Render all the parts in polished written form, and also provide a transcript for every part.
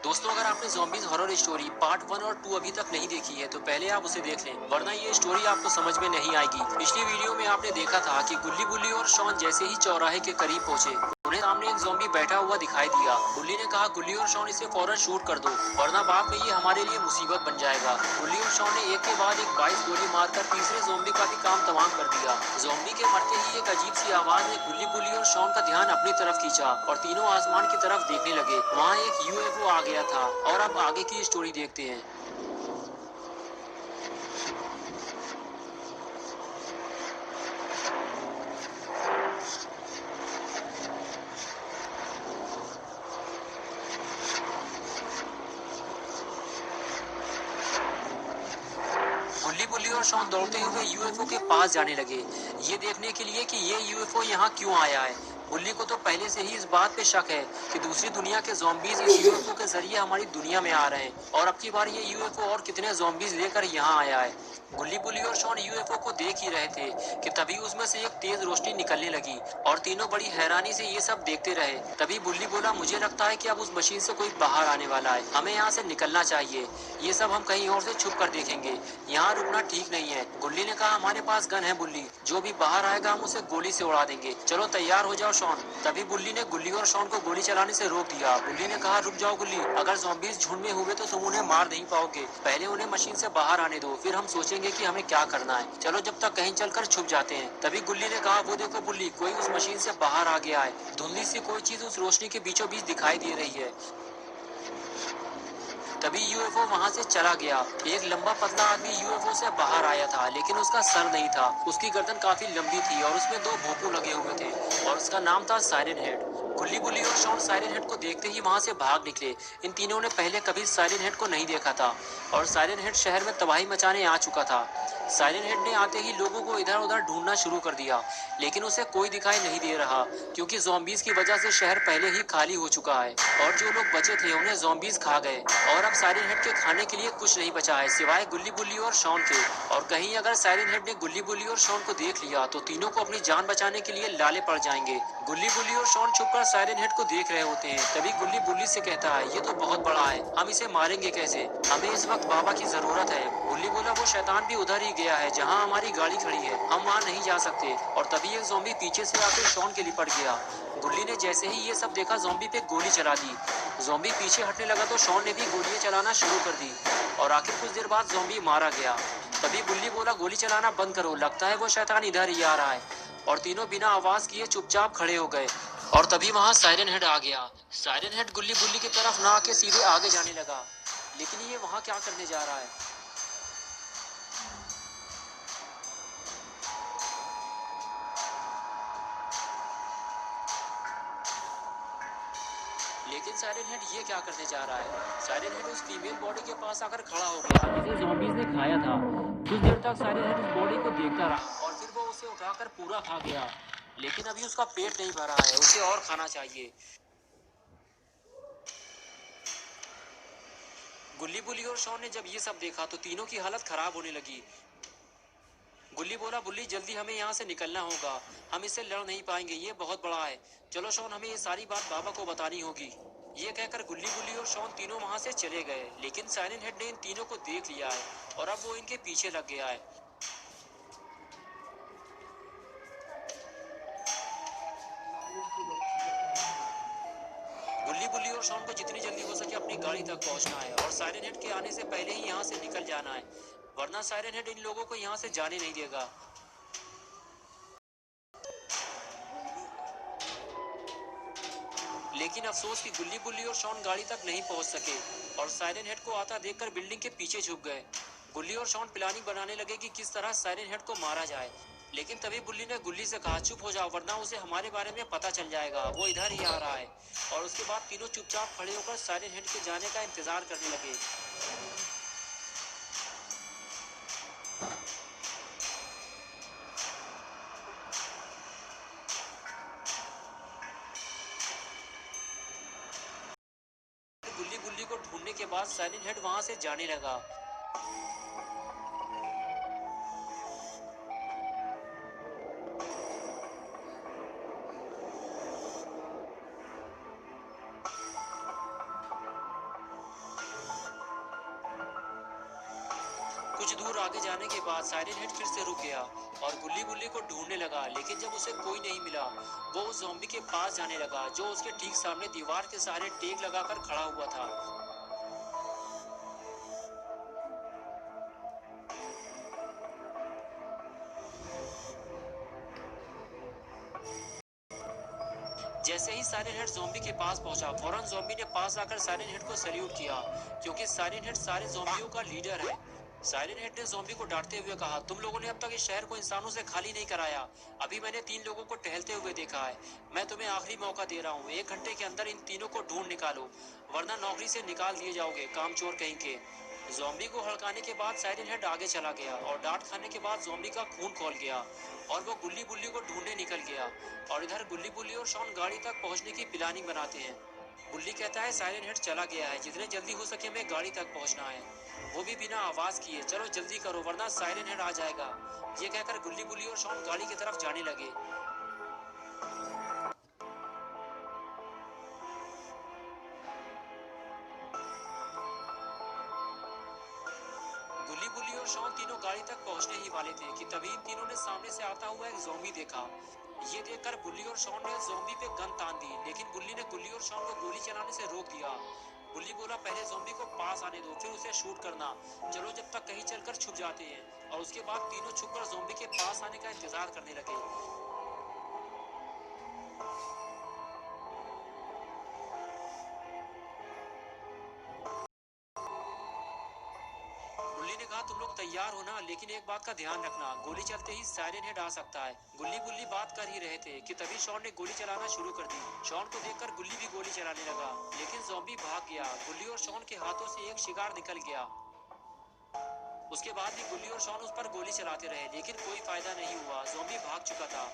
दोस्तों, अगर आपने ज़ॉम्बीज़ हॉरर स्टोरी पार्ट 1 और 2 अभी तक नहीं देखी है तो पहले आप उसे देख लें, वरना ये स्टोरी आपको समझ में नहीं आएगी। पिछली वीडियो में आपने देखा था कि गुल्ली बुल्ली और शॉन जैसे ही चौराहे के करीब पहुंचे, उन्हें सामने एक ज़ॉम्बी बैठा हुआ दिखाई दिया। गुल्ली ने कहा, गुल्ली और शॉन इसे फौरन शूट कर दो, वरना बाद में ये हमारे लिए मुसीबत बन जाएगा। गुल्ली और शॉन ने एक के बाद एक 22 गोली मारकर तीसरे ज़ॉम्बी का भी काम तमाम कर दिया। ज़ॉम्बी के मरते ही एक अजीब सी आवाज ने गुल्ली बुल्ली और शॉन का ध्यान अपनी तरफ खींचा और तीनों आसमान की तरफ देखने लगे। वहाँ एक यूएफओ आ गया था। और अब आगे की स्टोरी देखते हैं। गुल्ली बुल्ली और शॉन दौड़ते हुए यूएफओ के पास जाने लगे, ये देखने के लिए कि ये यूएफओ यहाँ क्यों आया है। गुल्ली को तो पहले से ही इस बात पे शक है कि दूसरी दुनिया के ज़ॉम्बीज इस यूएफओ के जरिए हमारी दुनिया में आ रहे हैं, और अब की बार ये यूएफओ और कितने ज़ॉम्बीज लेकर यहाँ आया है। गुल्ली बुल्ली और शॉन यूएफओ को देख ही रहे थे कि तभी उसमें से एक तेज रोशनी निकलने लगी और तीनों बड़ी हैरानी से ये सब देखते रहे। तभी बुल्ली बोला, मुझे लगता है कि अब उस मशीन से कोई बाहर आने वाला है, हमें यहाँ से निकलना चाहिए। ये सब हम कहीं और से छुप कर देखेंगे, यहाँ रुकना ठीक नहीं है। गुल्ली ने कहा, हमारे पास गन है बुल्ली, जो भी बाहर आएगा हम उसे गोली से उड़ा देंगे। चलो तैयार हो जाओ शॉन। तभी बुल्ली ने गुल्ली और शॉन को गोली चलाने से रोक दिया। बुल्ली ने कहा, रुक जाओ गुल्ली, अगर ज़ॉम्बीज़ झुंड में हुए तो तुम उन्हें मार नहीं पाओगे। पहले उन्हें मशीन से बाहर आने दो, फिर हम सोचेंगे कि हमें क्या करना है। चलो जब तक कहीं चलकर छुप जाते हैं। तभी गुल्ली ने कहा, वो देखो बुल्ली, कोई उस मशीन से बाहर आ गया है। धुंधली सी कोई चीज उस रोशनी के बीचों बीच दिखाई दे रही है। तभी यूएफओ वहां से चला गया। एक लंबा पतला आदमी यूएफओ से बाहर आया था, लेकिन उसका सर नहीं था। उसकी गर्दन काफी लंबी थी और उसमें दो भोंपू लगे हुए थे, और उसका नाम था साइरन हेड। गुल्ली बुल्ली और शॉन साइरन हेड को देखते ही वहां से भाग निकले। इन तीनों ने पहले कभी साइरन हेड को नहीं देखा था, और साइरन हेड शहर में तबाही मचाने आ चुका था। साइरन हेड ने आते ही लोगों को इधर उधर ढूंढना शुरू कर दिया, लेकिन उसे कोई दिखाई नहीं दे रहा, क्योंकि ज़ॉम्बीज़ की वजह से शहर पहले ही खाली हो चुका है, और जो लोग बचे थे उन्हें ज़ॉम्बीज़ खा गए। और अब साइरन हेड के खाने के लिए कुछ नहीं बचा है सिवाय गुल्ली बुल्ली और शॉन के। और कहीं अगर साइरन हेड ने गुल्ली बुल्ली और शॉन को देख लिया तो तीनों को अपनी जान बचाने के लिए लाले पड़ जाएंगे। गुल्ली बुल्ली और शॉन छुपकर साइरन हेड को देख रहे होते हैं। तभी गुल्ली बुल्ली से कहता है, ये तो बहुत बड़ा है, हम इसे मारेंगे कैसे, हमें इस वक्त बाबा की जरूरत है। गुल्ली बोला, वो शैतान भी उधर ही गया है जहाँ हमारी गाड़ी खड़ी है, हम वहाँ नहीं जा सकते। और तभी एक ज़ॉम्बी पीछे से आकर शॉन के लिपट गया। गुल्ली ने जैसे ही ये सब देखा ज़ॉम्बी पे गोली चला दी। ज़ॉम्बी पीछे हटने लगा तो शॉन ने भी गोलियां चलाना शुरू कर दी, और आखिर कुछ देर बाद ज़ॉम्बी मारा गया। तभी गुल्ली बोला, गोली चलाना बंद करो, लगता है वो शैतान इधर ही आ रहा है। और तीनों बिना आवाज किए चुपचाप खड़े हो गए। और तभी वहां साइरन हेड आ गया। साइरन हेड गुल्ली बुल्ली की तरफ ना आके सीधे आगे जाने लगा, लेकिन ये वहां क्या करने जा रहा है। लेकिन साइरन हेड ये क्या करने जा रहा है। साइरन हेड उस फीमेल बॉडी के पास आकर खड़ा हो गया जिसे ज़ॉम्बीज़ ने खाया था। कुछ देर तक साइरन हेड उस बॉडी को देखता रहा, और फिर वो उसे उठाकर पूरा खा गया। लेकिन अभी उसका पेट नहीं भरा है, उसे और खाना चाहिए। गुल्ली बुल्ली और शॉन ने जब ये सब देखा तो तीनों की हालत खराब होने लगी। गुल्ली बोला, बुल्ली जल्दी हमें यहाँ से निकलना होगा, हम इससे लड़ नहीं पाएंगे, ये बहुत बड़ा है। चलो शॉन, हमें ये सारी बात बाबा को बतानी होगी। ये कहकर गुल्ली बुल्ली और शॉन तीनों वहां से चले गए, लेकिन साइरन हेड ने इन तीनों को देख लिया है, और अब वो इनके पीछे लग गया है। गुल्ली बुल्ली और शॉन को जितनी जल्दी हो सके अपनी गाड़ी तक पहुंचना है, और साइरन हेड के आने से पहले ही यहाँ से निकल जाना है, वरना साइरन हेड इन लोगों को यहाँ से जाने नहीं देगा। लेकिन अफसोस कि गुल्ली बुल्ली और शॉन गाड़ी तक नहीं पहुंच सके, और साइरन हेड को आता देखकर बिल्डिंग के पीछे छुप गए। गुल्ली और शॉन प्लानिंग बनाने लगे कि किस तरह साइरन हेड को मारा जाए। लेकिन तभी बुल्ली ने गुल्ली से कहा, चुप हो जाओ, वरना उसे हमारे बारे में पता चल जाएगा, वो इधर ही आ रहा है। और उसके बाद तीनों चुपचाप खड़े होकर साइरन हेड के जाने का इंतजार करने लगे। गुल्ली बुल्ली को ढूंढने के बाद साइरन हेड वहां से जाने लगा। आगे जाने के बाद साइरन हेड फिर से रुक गया और गुल्ली बुल्ली को ढूंढने लगा, लेकिन जब उसे कोई नहीं मिला वो उस ज़ॉम्बी के पास जाने लगा जो उसके ठीक सामने दीवार के सहारे टेक लगाकर खड़ा हुआ था। जैसे ही साइरन हेड ज़ॉम्बी के पास पहुंचा, फौरन ज़ॉम्बी ने पास आकर साइरन हेड को सैल्यूट किया, क्योंकि साइरन हेड सारे ज़ॉम्बियों का लीडर है। साइरन हेड ने ज़ॉम्बी को डांटते हुए कहा, तुम लोगों ने अब तक इस शहर को इंसानों से खाली नहीं कराया। अभी मैंने 3 लोगों को टहलते हुए देखा है। मैं तुम्हें आखिरी मौका दे रहा हूँ, 1 घंटे के अंदर इन तीनों को ढूंढ निकालो, वरना नौकरी से निकाल दिए जाओगे, कामचोर कहीं के। ज़ॉम्बी को हड़काने के बाद साइरन हेड आगे चला गया और डांट खाने के बाद ज़ॉम्बी का खून खौल गया और वो गुल्ली बुल्ली को ढूंढने निकल गया। और इधर गुल्ली बुल्ली और शॉन गाड़ी तक पहुंचने की प्लानिंग बनाते हैं। गुल्ली कहता है साइरन हेड चला गया है, जितने जल्दी हो सके हमें गाड़ी तक पहुंचना है, वो भी बिना आवाज किए। चलो जल्दी करो वरना साइरन हेड आ जाएगा। ये कहकर गुल्ली बुल्ली और शॉन गाड़ी की तरफ जाने लगे। गुल्ली बुल्ली और शॉन तीनों गाड़ी तक पहुंचने ही वाले थे कि तभी इन तीनों ने सामने से आता हुआ एक ज़ॉम्बी देखा। ये देखकर बुल्ली और शॉन ने ज़ॉम्बी पे गन तान दी, लेकिन बुल्ली ने गुल्ली और शॉन को गोली चलाने से रोक दिया। बुल्ली बोला, पहले ज़ॉम्बी को पास आने दो, फिर उसे शूट करना। चलो जब तक कहीं चलकर छुप जाते हैं। और उसके बाद तीनों छुपकर ज़ॉम्बी के पास आने का इंतजार करने लगे। गुल्ली ने कहा, तुम लोग तैयार हो ना, लेकिन एक बात का ध्यान रखना, गोली चलते ही साइरन हेड आ सकता है। गुल्ली बुल्ली बात कर ही रहे थे कि तभी शॉन ने गोली चलाना शुरू कर दी। शॉन को देखकर गुल्ली भी गोली चलाने लगा, लेकिन ज़ॉम्बी भाग गया। गुल्ली और शॉन के हाथों से एक शिकार निकल गया। उसके बाद भी गुल्ली और शॉन उस पर गोली चलाते रहे, लेकिन कोई फायदा नहीं हुआ, ज़ॉम्बी भाग चुका था।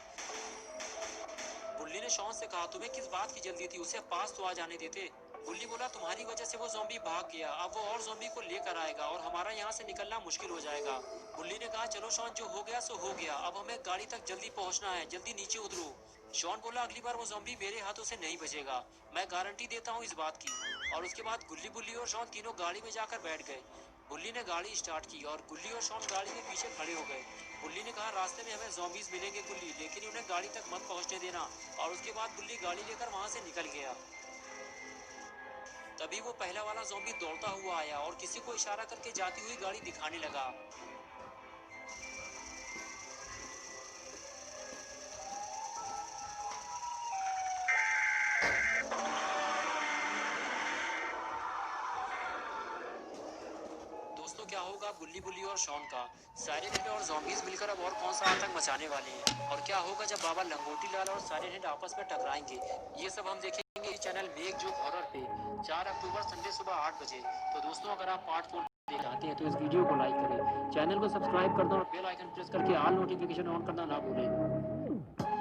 गुल्ली ने शॉन से कहा, तुम्हें किस बात की जल्दी थी, उसे पास तो आ जाने देते। गुल्ली बोला, तुम्हारी वजह से वो ज़ॉम्बी भाग गया, अब वो और ज़ॉम्बी को लेकर आएगा और हमारा यहाँ से निकलना मुश्किल हो जाएगा। गुल्ली ने कहा, चलो शॉन, जो हो गया सो हो गया, अब हमें गाड़ी तक जल्दी पहुँचना है, जल्दी नीचे उतरो। शॉन बोला, अगली बार वो ज़ॉम्बी मेरे हाथों से नहीं बचेगा, मैं गारंटी देता हूँ इस बात की। और उसके बाद गुल्ली बुल्ली और शॉन तीनों गाड़ी में जाकर बैठ गए। गुल्ली ने गाड़ी स्टार्ट की और गुल्ली और शॉन गाड़ी के पीछे खड़े हो गए। गुल्ली ने कहा, रास्ते में हमें ज़ॉम्बीज मिलेंगे गुल्ली, लेकिन उन्हें गाड़ी तक मत पहुंचने देना। और उसके बाद गुल्ली गाड़ी लेकर वहां से निकल गया। तभी वो पहला वाला ज़ॉम्बी दौड़ता हुआ आया और किसी को इशारा करके जाती हुई गाड़ी दिखाने लगा। दोस्तों, क्या होगा गुल्ली बुल्ली और शॉन का? साइरन हेड और ज़ॉम्बीज मिलकर अब और कौन सा आतंक मचाने वाले हैं? और क्या होगा जब बाबा लंगोटी लाल और साइरन हेड आपस में टकराएंगे? ये सब हम देखेंगे इस चैनल मेक जोक हॉरर पे 4 अक्टूबर संडे सुबह 8 बजे। तो दोस्तों, अगर आप पार्ट 4 देखना चाहते हैं तो इस वीडियो को लाइक करें, चैनल को सब्सक्राइब कर दो और बेल आइकन प्रेस करके ऑल नोटिफिकेशन ऑन करना ना भूलें।